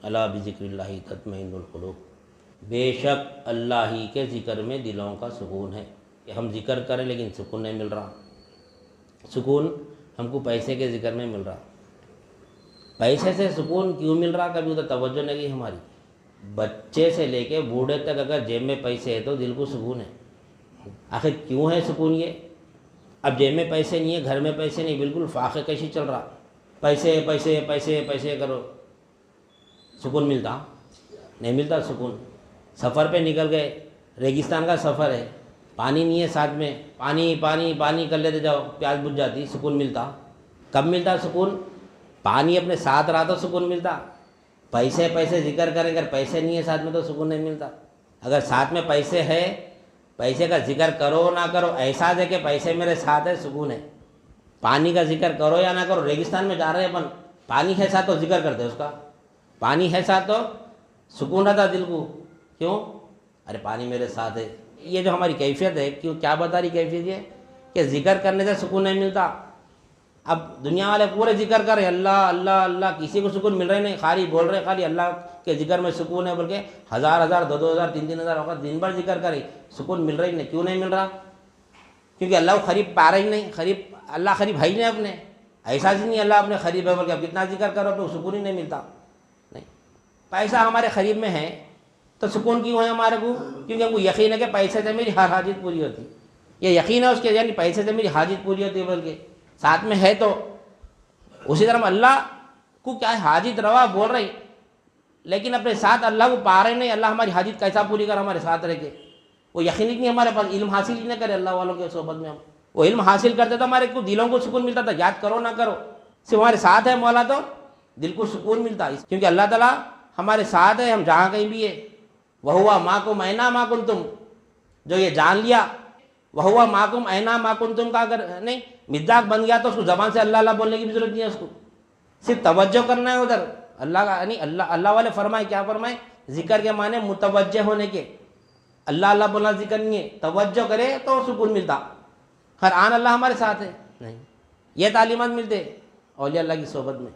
الا بذکر اللہ تطمئن القلوب، بے شک اللہ ہی کے ذکر میں دلوں کا سکون ہے۔ کہ ہم ذکر کریں لیکن سکون نہیں مل رہا، سکون ہم کو پیسے کے ذکر میں مل رہا۔ پیسے سے سکون کیوں مل رہا؟ کبھی ادھر توجہ نہیں کی ہماری۔ بچے سے لے کے بوڑھے تک اگر جیب میں پیسے ہے تو دل کو سکون ہے۔ آخر کیوں ہے سکون یہ؟ اب جیب میں پیسے نہیں ہے، گھر میں پیسے نہیں، بالکل فاقے کشی چل رہا، پیسے پیسے پیسے پیسے کرو، سکون ملتا نہیں؟ ملتا سکون۔ سفر پہ نکل گئے، ریگستان کا سفر ہے، پانی نہیں ہے ساتھ میں، پانی پانی پانی کر لیتے جاؤ، پیاس بجھ جاتی، سکون ملتا؟ کب ملتا سکون؟ پانی اپنے ساتھ رہا تو سکون ملتا۔ پیسے پیسے ذکر کریں، اگر پیسے نہیں ہے ساتھ میں تو سکون نہیں ملتا۔ اگر ساتھ میں پیسے ہے، پیسے کا ذکر کرو نہ کرو، احساس ہے کہ پیسے میرے ساتھ ہے، سکون ہے۔ پانی کا ذکر کرو یا نہ کرو، ریگستان میں جا رہے ہیں اپن، پانی ہے ساتھ تو ذکر کرتے اس کا، پانی ہے ساتھ تو سکون رہتا دل کو۔ کیوں؟ ارے پانی میرے ساتھ ہے۔ یہ جو ہماری کیفیت ہے، کیوں کیا بتا رہی کیفیت یہ کہ ذکر کرنے سے سکون نہیں ملتا۔ اب دنیا والے پورے ذکر کر رہے اللہ اللہ اللہ، کسی کو سکون مل رہا ہی نہیں، خالی بول رہے خالی اللہ کے ذکر میں سکون ہے، بلکہ ہزار ہزار دو ہزار تین ہزار وقت دن بھر ذکر کرے، سکون مل رہا ہی نہیں۔ کیوں نہیں مل رہا؟ کیونکہ اللہ کو قریب پا رہا ہی نہیں، قریب اللہ قریب ہے ہی نہیں اپنے، احساس ہی نہیں اللہ اپنے قریب ہے، بلکہ اب کتنا ذکر کرو تو سکون ہی نہیں ملتا۔ نہیں، پیسہ ہمارے قریب میں ہے تو سکون کیوں ہے ہمارے کو؟ کیونکہ ہم کو یقین ہے کہ پیسے سے میری ہر حاجت پوری ہوتی، یہ یقین ہے اس کے، یعنی پیسے سے میری حاجت پوری ہوتی ہے، بلکہ ساتھ میں ہے تو۔ اسی طرح ہم اللہ کو کیا ہے حاجت روا بول رہے لیکن اپنے ساتھ اللہ کو پا رہے نہیں، اللہ ہماری حاجت کیسا پوری کر ہمارے ساتھ رہ کے؟ وہ یقین ہی نہیں ہمارے پاس، علم حاصل ہی نہ کرے اللہ والوں کے صحبت میں ہم۔ وہ علم حاصل کرتے تو ہمارے کو دلوں کو سکون ملتا تھا، یاد کرو نہ کرو، صرف ہمارے ساتھ ہے مولا تو دل کو سکون ملتا ہے، کیونکہ اللہ تعالیٰ ہمارے ساتھ ہے، ہم جہاں کہیں بھی ہے۔ وَهُوَ مَعَكُمْ أَيْنَا مَا كُنْتُمْ، جو یہ جان لیا وَهُوَ مَعَكُمْ أَيْنَا مَا كُنْتُمْ کا اگر نہیں مزاق بن گیا تو اس کو زبان سے اللہ اللہ بولنے کی بھی ضرورت نہیں ہے، اس کو صرف توجہ کرنا ہے ادھر اللہ کا، یعنی اللہ والے فرمائے کیا فرمائے؟ ذکر کے معنی متوجہ ہونے کے، اللہ اللہ بولنا ذکر نہیں ہے، توجہ کرے تو سکون ملتا۔ ہر آن اللہ ہمارے ساتھ ہے نہیں، یہ تعلیمات ملتے اولیاء اللہ کی صحبت میں۔